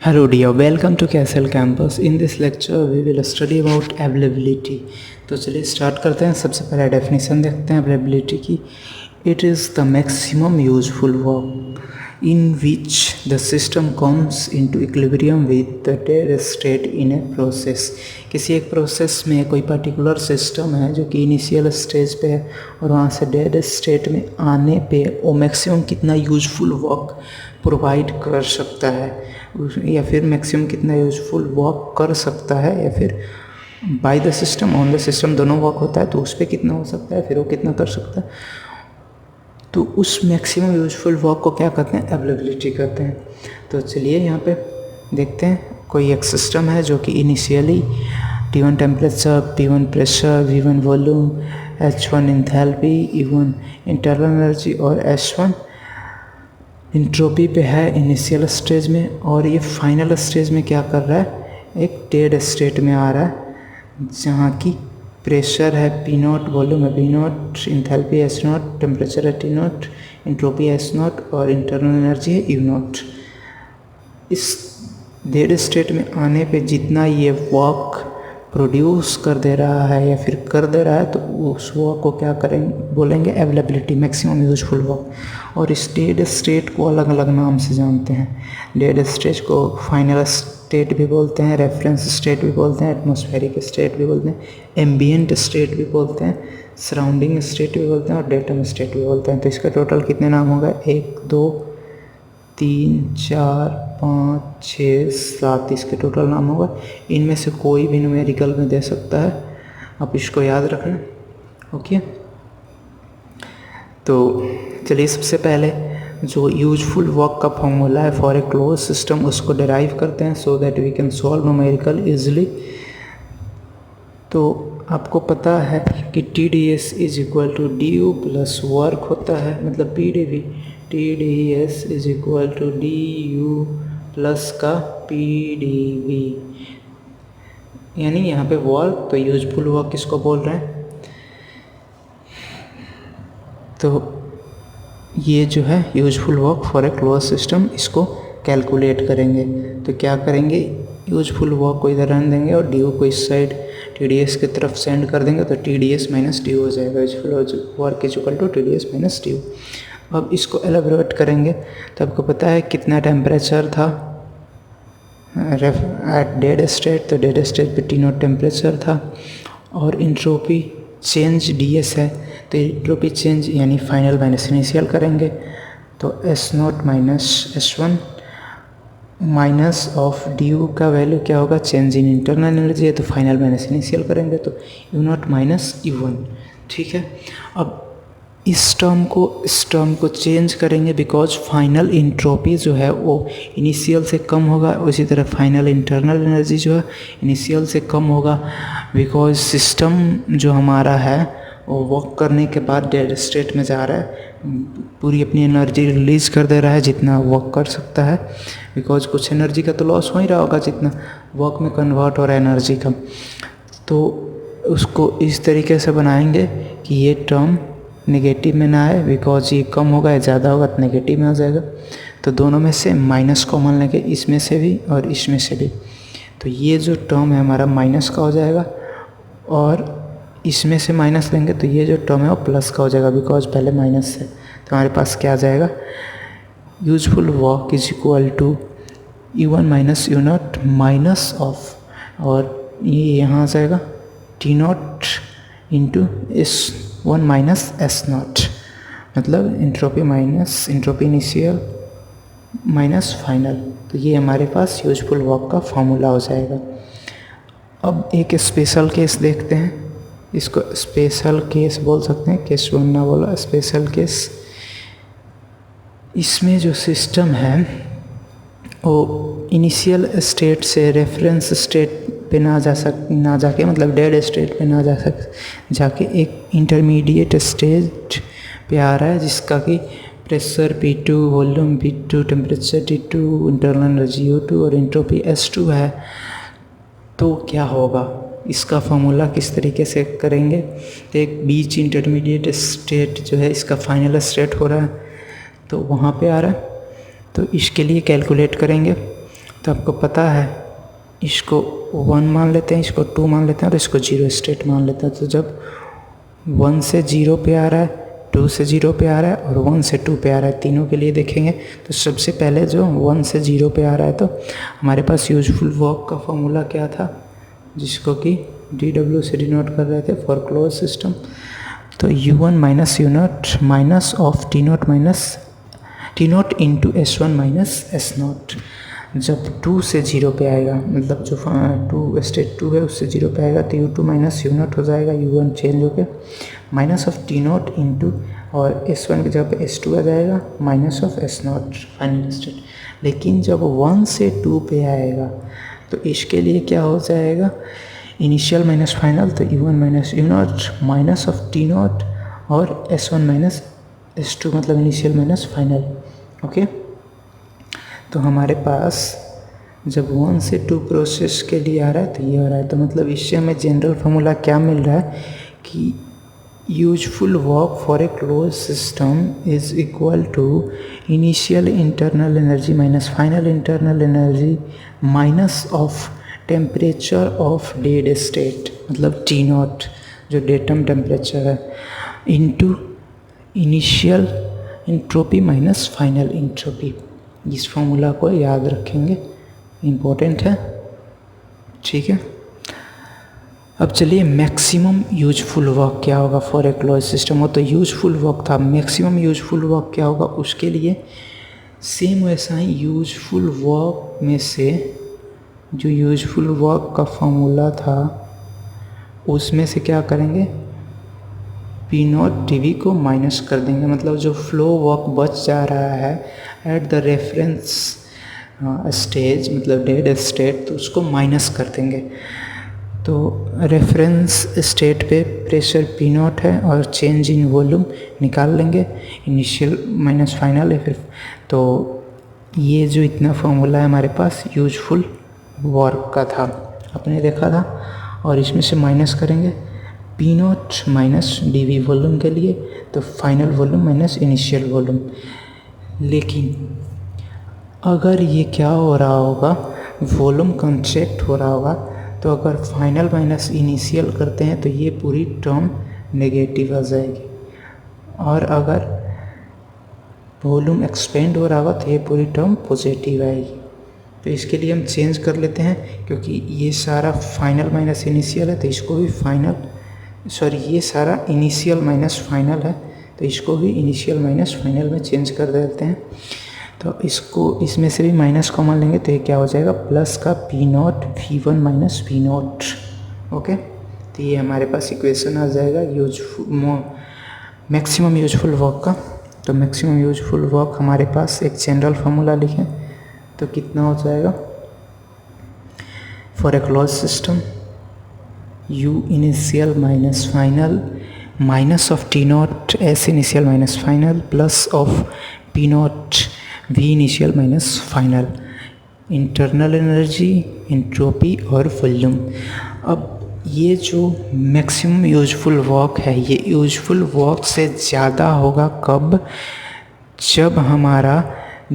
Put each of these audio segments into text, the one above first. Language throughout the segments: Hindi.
Hello dear, welcome to Castle Campus. In this lecture we will study about availability. तो चलिए स्टार्ट करते हैं। सबसे पहले डेफिनेशन देखते हैं availability की। It is the maximum useful work in which the system comes into equilibrium with the dead state in a process. किसी एक प्रोसेस में कोई पर्टिकुलर सिस्टम है जो कि इनिशियल स्टेज पे है और वहाँ से डेड स्टेट में आने पे वो मैक्सिमम कितना यूजफुल वर्क प्रोवाइड कर सकता है या फिर मैक्सिमम कितना यूजफुल वर्क कर सकता है या फिर by the system on the system दोनों वर्क होता है तो उस पर कितना हो सकता है, फिर वो कितना कर सकता है। तो उस मैक्सिमम यूजफुल वर्क को क्या कहते हैं? अवेलेबिलिटी कहते हैं। तो चलिए यहाँ पे देखते हैं। कोई एक सिस्टम है जो कि initially T1 temperature, P1 pressure, V1 volume, H1 enthalpy, E1 internal energy और S1 इंट्रोपी पे है इनिशियल स्टेज में, और ये फाइनल स्टेज में क्या कर रहा है? एक डेड स्टेट में आ रहा है जहाँ की प्रेशर है P0, वॉल्यूम है V0, इंथैल्पी S0, टेम्परेचर है T0, इंट्रोपी S0 और इंटरनल एनर्जी है U0। इस डेड स्टेट में आने पे जितना ये वर्क प्रोड्यूस कर दे रहा है या फिर कर दे रहा है तो उस वर्क को क्या करेंगे? बोलेंगे अवेलेबिलिटी, मैक्सिमम यूजफुल वर्क। और इस डेड स्टेट को अलग अलग नाम से जानते हैं। डेड स्टेट को फाइनल स्टेट भी बोलते हैं, रेफरेंस स्टेट भी बोलते हैं, एटमॉस्फेरिक स्टेट भी बोलते हैं, एम्बिएंट स्टेट भी बोलते हैं, सराउंडिंग स्टेट भी बोलते हैं और डेटम स्टेट भी बोलते हैं। तो इसका टोटल कितने नाम होगा? 1 2 3 4 5 6 7 इसके टोटल नाम होगा। इनमें से कोई भी न्यूमेरिकल में दे सकता है, आप इसको याद रखना। ओके, तो चलिए सबसे पहले जो यूजफुल वर्क का फॉर्मूला है फॉर ए क्लोज सिस्टम उसको डिराइव करते हैं so that we can solve numerical easily. तो आपको पता है कि TDS is equal to DU plus work होता है, मतलब PdV। TDS is equal to DU plus का PdV, यानी यहाँ पे वर्क, तो यूजफुल वर्क किसको बोल रहे हैं? तो ये जो है useful work for a close system, इसको कैलकुलेट करेंगे। तो क्या करेंगे? यूजफुल वर्क को इधर रन देंगे और DU को इस साइड TDS की तरफ सेंड कर देंगे, तो TDS माइनस DU हो जाएगा। Useful work is equal to TDS minus DU। अब इसको एलेबोरेट करेंगे तो आपको पता है कितना टेम्परेचर था एट डेड स्टेट, तो डेड स्टेट पे T0 टेम्परेचर था और इंट्रोपी चेंज DS है, तो इंट्रोपी चेंज यानी फाइनल माइनस इनिशियल करेंगे, तो S0 minus S1 minus of DU का वैल्यू क्या होगा? चेंज इन इंटरनल एनर्जी है, तो फाइनल माइनस इनिशियल करेंगे तो U0 माइनस U1। ठीक है, अब इस टर्म को चेंज करेंगे बिकॉज फाइनल इंट्रोपी जो है वो इनिशियल से कम होगा, उसी तरह फाइनल इंटरनल एनर्जी जो है इनिशियल से कम होगा, बिकॉज सिस्टम जो हमारा है वो वर्क करने के बाद डेड स्टेट में जा रहा है, पूरी अपनी एनर्जी रिलीज कर दे रहा है जितना वर्क कर सकता है, बिकॉज कुछ एनर्जी का तो लॉस हो ही रहा होगा जितना वर्क में कन्वर्ट हो रहा है एनर्जी का। तो उसको इस तरीके से बनाएंगे कि ये टर्म नेगेटिव में ना आए, बिकॉज ये कम होगा या ज़्यादा होगा तो नेगेटिव में आ जाएगा। तो दोनों में से माइनस कॉमन लेंगे, इसमें से भी और इसमें से भी, तो ये जो टर्म है हमारा माइनस का हो जाएगा और इसमें से माइनस लेंगे तो ये जो टर्म है वो प्लस का हो जाएगा, बिकॉज पहले माइनस है। तो हमारे पास क्या आ जाएगा? Useful work is equal to U1 minus U0 minus of, और ये यहाँ आ जाएगा T0 into S1 minus S0, मतलब entropy minus entropy initial minus final. तो ये हमारे पास यूजफुल वर्क का फॉर्मूला हो जाएगा। अब एक स्पेशल केस देखते हैं, इसको स्पेशल केस बोल सकते हैं, केस 1 ना बोला, स्पेशल केस। इसमें जो सिस्टम है वो इनिशियल स्टेट से रेफरेंस स्टेट पे ना जाके मतलब डेड स्टेट पे ना जाके एक इंटरमीडिएट स्टेज पे आ रहा है जिसका कि pressure P2, volume P2, temperature T2, internal energy U2 और इंट्रोपी S2 है। तो क्या होगा? इसका फॉर्मूला किस तरीके से करेंगे? तो एक बीच इंटरमीडिएट स्टेट जो है इसका फाइनल स्टेट हो रहा है, तो वहाँ पे आ रहा है, तो इसके लिए कैलकुलेट करेंगे। तो आपको पता है इसको 1 मान लेते हैं, इसको 2 मान लेते हैं और इसको 0 स्टेट मान लेते हैं। तो जब 1 से 0 पे आ रहा है, 2 से 0 पे आ रहा है और 1 से 2 पे आ रहा है, तीनों के लिए देखेंगे। तो सबसे पहले जो 1 से 0 पे आ रहा है तो हमारे पास यूजफुल वर्क का फॉर्मूला क्या था, जिसको कि dW से डिनोट कर रहे थे फॉर क्लोज सिस्टम। तो U1 minus U0 minus of T0 minus T0 into S1 minus S0। जब 2 से 0 पे आएगा, मतलब जो 2 स्टेट 2 है उससे 0 पे आएगा तो U2 माइनस U0 हो जाएगा, U1 चेंज होकर माइनस ऑफ T0 इंटू और S1 की जगह पे S2 आ जाएगा minus of S0 final state. लेकिन जब 1 से 2 पे आएगा तो इसके लिए क्या हो जाएगा, इनिशियल माइनस फाइनल। तो U1 minus U0 minus of T0 और S1 माइनस S2 मतलब इनिशियल माइनस फाइनल। ओके, तो हमारे पास जब 1 से 2 प्रोसेस के लिए आ रहा है तो ये हो रहा है। तो मतलब इससे हमें जनरल फार्मूला क्या मिल रहा है कि useful work for a close system is equal to initial internal energy minus final internal energy minus of temperature of dead state मतलब T0 जो डेटम टेम्परेचर है, into initial entropy minus final entropy. इस फॉर्मूला को याद रखेंगे, इम्पोर्टेंट है, ठीक है। अब चलिए मैक्सिमम यूजफुल वर्क क्या होगा फॉर ए क्लोज सिस्टम। हो तो यूजफुल वर्क था, मैक्सिमम यूजफुल वर्क क्या होगा, उसके लिए सेम वैसा ही यूजफुल वर्क में से जो यूजफुल वर्क का फॉर्मूला था उसमें से क्या करेंगे, P0 dV को माइनस कर देंगे। मतलब जो फ्लो वर्क बच जा रहा है एट द रेफरेंस स्टेज मतलब डेड स्टेट, तो उसको माइनस कर देंगे। तो रेफरेंस स्टेट पे प्रेशर P0 है और चेंज इन वॉल्यूम निकाल लेंगे, इनिशियल माइनस फाइनल है फिर। तो ये जो इतना फॉर्मूला है हमारे पास यूजफुल वर्क का था, आपने देखा था। और इसमें से माइनस करेंगे P0 माइनस dV वॉल्यूम के लिए, तो final volume minus initial volume. लेकिन अगर ये क्या हो रहा होगा, वॉल्यूम कंट्रैक्ट हो रहा होगा, तो अगर फाइनल माइनस इनिशियल करते हैं तो ये पूरी टर्म नेगेटिव आ जाएगी। और अगर वॉल्यूम एक्सपेंड हो रहा होगा तो ये पूरी टर्म पॉजिटिव आएगी। तो इसके लिए हम चेंज कर लेते हैं, क्योंकि ये सारा फाइनल माइनस इनिशियल है तो इसको भी फाइनल, सॉरी ये सारा इनिशियल माइनस फाइनल है तो इसको भी इनिशियल माइनस फाइनल में चेंज कर देते हैं। तो इसको इसमें से भी माइनस कॉमन लेंगे तो ये क्या हो जाएगा, प्लस का P0 V1 minus P0। Okay, तो ये हमारे पास इक्वेशन आ जाएगा मैक्सिमम यूजफुल वर्क का। तो मैक्सिमम यूजफुल वर्क हमारे पास एक जनरल फार्मूला लिखें तो कितना हो जाएगा, for a close system U initial minus final minus of T0 S initial minus final plus of P0 V initial minus final, internal energy, entropy और वॉल्यूम। अब ये जो मैक्सिमम यूजफुल वर्क है ये यूजफुल वर्क से ज़्यादा होगा कब, जब हमारा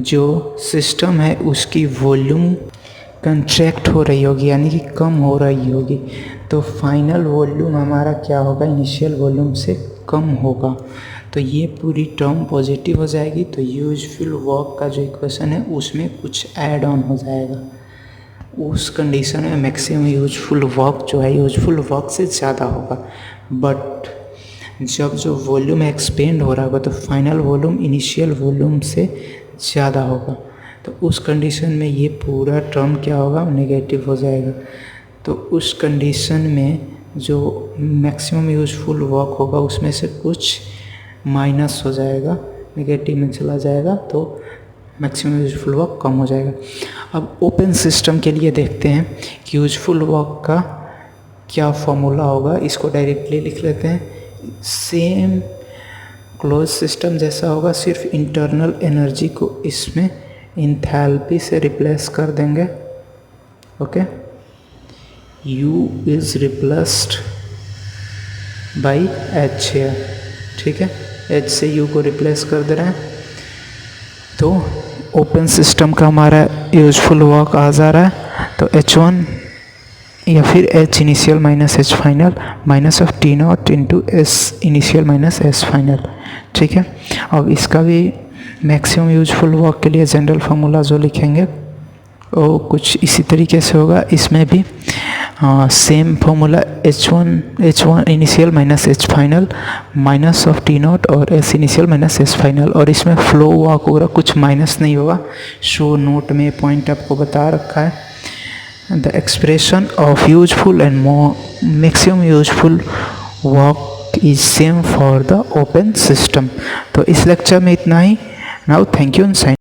जो सिस्टम है उसकी वॉल्यूम कंट्रैक्ट हो रही होगी, यानी कि कम हो रही होगी। तो फाइनल वॉल्यूम हमारा क्या होगा, इनिशियल वॉल्यूम से कम होगा। तो ये पूरी टर्म पॉजिटिव हो जाएगी। तो यूजफुल वर्क का जो इक्वेशन है उसमें कुछ ऐड ऑन हो जाएगा। उस कंडीशन में मैक्सिमम यूजफुल वर्क जो है यूजफुल वर्क से ज़्यादा होगा। बट जब जो वॉल्यूम एक्सपेंड हो रहा होगा तो फाइनल वॉल्यूम इनिशियल वॉल्यूम से ज़्यादा होगा। तो उस कंडीशन में ये पूरा टर्म क्या होगा, नेगेटिव हो जाएगा। तो उस कंडीशन में जो मैक्सिमम यूजफुल वर्क होगा उसमें से कुछ माइनस हो जाएगा, नेगेटिव में चला जाएगा, तो मैक्सिमम यूजफुल वर्क कम हो जाएगा। अब ओपन सिस्टम के लिए देखते हैं कि यूजफुल वर्क का क्या फॉर्मूला होगा। इसको डायरेक्टली लिख लेते हैं। सेम क्लोज सिस्टम जैसा होगा, सिर्फ इंटरनल एनर्जी को इसमें इंथैल्पी से रिप्लेस कर देंगे। Okay, U is replaced by H है, ठीक है, H से U को रिप्लेस कर दे रहे हैं। तो ओपन सिस्टम का हमारा यूजफुल वर्क आ जा रहा है, तो H1 या फिर H initial minus H final minus of T not into S initial minus S final. ठीक है, अब इसका भी मैक्सिमम यूजफुल वर्क के लिए जनरल फार्मूला जो लिखेंगे वो कुछ इसी तरीके से होगा। इसमें भी same formula H1 initial minus H final minus of T not और S initial minus S final, और इसमें फ्लो वर्क होगा, कुछ माइनस नहीं होगा। शो नोट में पॉइंट आपको बता रखा है। The expression of useful and maximum useful work is same for the open system। तो इस लेक्चर में इतना ही। Now thank you and sign